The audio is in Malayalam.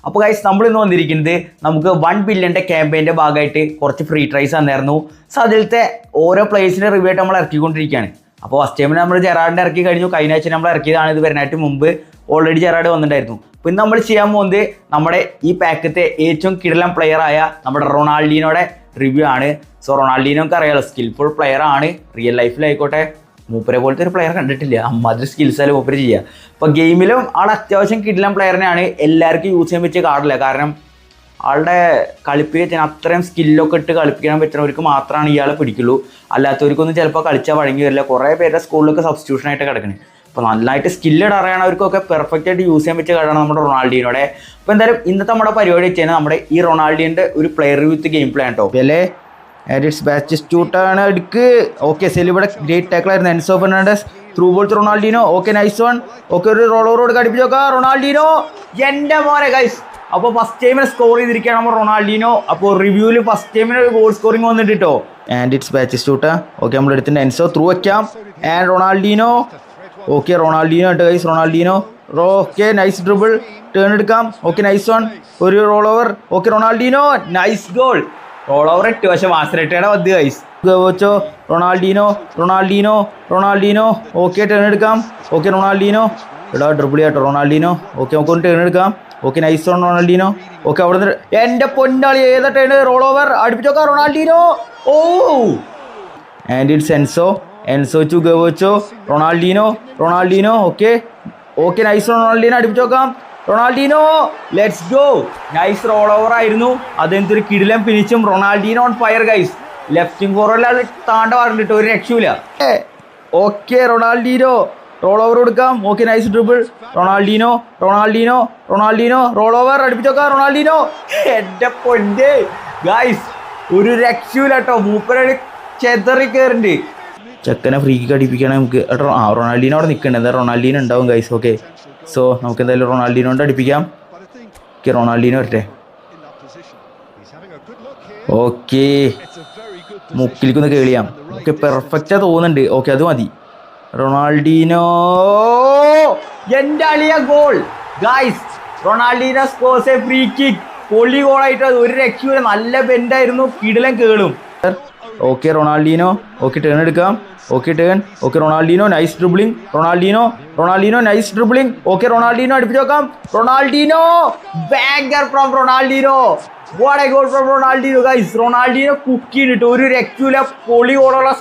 അപ്പോൾ ഗൈസ് നമ്മൾ ഇന്ന് വന്നിരിക്കുന്നത് നമുക്ക് 1 ബില്യൻ്റെ ക്യാമ്പയിൻ്റെ ഭാഗമായിട്ട് കുറച്ച് ഫ്രീ ട്രൈസ് തന്നായിരുന്നു. സോ അതിലത്തെ ഓരോ പ്ലേസിൻ്റെ റിവ്യൂ ആയിട്ട് നമ്മൾ ഇറക്കിക്കൊണ്ടിരിക്കുകയാണ്. അപ്പോൾ ഫസ്റ്റ് ടൈമിൽ നമ്മൾ ജെറാഡിനെ ഇറക്കി കഴിഞ്ഞു. കഴിഞ്ഞ ആഴ്ച നമ്മൾ ഇറക്കിയതാണ്. ഇത് വരാനായിട്ട് മുമ്പ് ഓൾറെഡി ജെറാഡ് വന്നിട്ടുണ്ടായിരുന്നു. അപ്പോൾ ഇന്ന് നമ്മൾ ചെയ്യാൻ പോകുന്നത് നമ്മുടെ ഈ പാക്കത്തെ ഏറ്റവും കിടിലൻ പ്ലെയറായ നമ്മുടെ റൊണാൾഡീനോയുടെ റിവ്യൂ ആണ്. സോ റൊണാൾഡീനോക്ക് അറിയാലോ, സ്കിൽഫുൾ പ്ലെയർ ആണ്. റിയൽ ലൈഫിലായിക്കോട്ടെ മൂപ്പരെ പോലത്തെ ഒരു പ്ലെയർ കണ്ടിട്ടില്ല. അമ്മാതിരി സ്കിൽസായാലും മൂപ്പര് ചെയ്യുക. അപ്പോൾ ഗെയിമിലും ആൾ അത്യാവശ്യം കിടിലൻ പ്ലെയറിനെയാണ്. എല്ലാവർക്കും യൂസ് ചെയ്യാൻ പറ്റിയ കാർഡില്ല. കാരണം ആളുടെ കളിപ്പിക്കാൻ അത്രയും സ്കില്ലൊക്കെ ഇട്ട് കളിപ്പിക്കാൻ പറ്റുന്നവർക്ക് മാത്രമാണ് ഇയാളെ പിടിക്കുള്ളൂ. അല്ലാത്തവർക്കൊന്നും ചിലപ്പോൾ കളിച്ചാൽ വഴങ്ങി വരില്ല. കുറേ പേരുടെ സ്കൂളിലൊക്കെ സബ്സ്റ്റിറ്റ്യൂഷനായിട്ട് കിടക്കുന്നത്. അപ്പോൾ നന്നായിട്ട് സ്കില്ലിട്ട് അറിയണവർക്കൊക്കെ പെർഫെക്റ്റ് ആയിട്ട് യൂസ് ചെയ്യാൻ പറ്റിയ കാർഡാണ് നമ്മുടെ റൊണാൾഡീനോടെ. അപ്പോൾ എന്തായാലും ഇന്നത്തെ നമ്മുടെ പരിപാടി വെച്ചാൽ നമ്മുടെ ഈ റൊണാൾഡീൻ്റെ ഒരു പ്ലെയർ വിത്ത് ഗെയിം പ്ലേ കേട്ടോ. അല്ലേ ഇറ്റ്സ് ബാറ്റിസ്റ്റൂട്ടാണ് എടുക്ക്. ഓക്കെ സെലിബയുടെ ഗ്രേറ്റ് ടാക്കിളായിരുന്നു. Enzo Fernandez through ball Ronaldinho. Okay nice one. Okay ഒരു റോൾ ഓവറോട് കടിപ്പിച്ച് നോക്കാം റൊണാൾഡീനോ. എൻ്റെ മോനെ ഗൈസ്, അപ്പോൾ ഫസ്റ്റ് ടൈമിൽ സ്കോർ ചെയ്തിരിക്കുകയാണ് നമ്മൾ റൊണാൾഡീനോ. അപ്പോൾ റിവ്യൂവിൽ ഫസ്റ്റ് ടൈമിന് ഒരു ഗോൾ സ്കോറിങ് വന്നിട്ട് കേട്ടോ. And it's ബാറ്റിസ്റ്റൂട്ടാ. ഓക്കെ നമ്മൾ എടുത്തിട്ടുണ്ട്. എൻസോ ത്രൂ വയ്ക്കാം. And Ronaldinho. ഓക്കെ റൊണാൾഡീനോ ഉണ്ട് guys. Ronaldinho okay nice dribble. Turn എടുക്കാം. Okay nice one. ഒരു roll over. Okay Ronaldinho nice goal. Roll over ഇട്ട് പക്ഷേ മാസ്റ്ററേറ്റയുടെ വന്ന് ഗൈസ്. ഗോവച്ചോ Ronaldinho. Ronaldinho Ronaldinho okay turn എടുക്കാം. ഓക്കെ റൊണാൾഡീനോ എടാ ഡ്രിബിൾ ചെയ്യട്ടോ റൊണാൾഡീനോ. ഓക്കെ നമുക്ക് ഒന്ന് ടേൺ എടുക്കാം. Okay nice one Ronaldinho. Okay അവിടെ നിന്ന് എൻ്റെ പൊന്നാളി ഏതാ ടേൺ. റോൾ ഓവർ അടുപ്പിച്ച് നോക്കാം Ronaldinho. Oh and it's Enzo. Enzo to ഗോവച്ചോ. Ronaldinho. Ronaldinho okay okay nice Ronaldinho അടുപ്പിച്ച് നോക്കാം. Ronaldinho let's go. Nice roll over ആയിരുന്നു. അതെന്ത് ഒരു കിടിലൻ ഫിനിഷും. Ronaldinho on fire guys. Left wing ഫോർവേഡിൽ താണ്ട പറഞ്ഞിട്ട് ഒരു രക്ഷയില്ല. ഓക്കെ റൊണാൾഡീനോ റോൾ ഓവർ കൊടുക്കാം. Okay nice dribble. Ronaldinho. Ronaldinho. Ronaldinho roll over അടുപ്പിച്ച് നോക്കാം റൊണാൾഡീനോ. എൻ്റെ പൊന്നെ ഗൈസ് ഒരു രക്ഷയില്ല കേട്ടോ. മൂപ്പരടി ചെതറി കയറുന്നുണ്ട്. ചെക്കനെ ഫ്രീക്ക് അടിപ്പിക്കണം നമുക്ക്. റൊണാൾഡീനോ അവിടെ നിൽക്കണ്ടേ. എന്താ റൊണാൾഡീനോ ഉണ്ടാവും ഗൈസ്. ഓക്കെ സോ നമുക്ക് എന്തായാലും റൊണാൾഡീനോണ്ട് അടിപ്പിക്കാം. ഓക്കെ റൊണാൾഡീനോ വരട്ടെ. ഓക്കെ മുക്കിലേക്കൊന്ന് കേളിയാം. ഓക്കെ പെർഫെക്റ്റാ തോന്നുന്നുണ്ട്. ഓക്കെ അത് മതി. റൊണാൾഡീനോ എൻ്റെ അളിയ goal guys. Ronaldinho scores a free kick. പൊളി ഗോളായിട്ട് അത് ഒരു രക്ഷയില്ല. നല്ല ബെൻഡായിരുന്നു. കിടിലൻ കേളും. Okay Ronaldinho. ഓക്കെ ടേൺ എടുക്കാം. Okay turn. Okay Ronaldinho nice dribbling. Ronaldinho. Ronaldinho nice dribbling. Okay Ronaldinho അടുപ്പിച്ച് നോക്കാം. Ronaldinho banger from Ronaldinho. What a goal from Ronaldinho guys. Ronaldinho cook ചെയ്തിട്ട് ഒരു രക്ഷയില്ല. പൊളി ഗോളുള്ള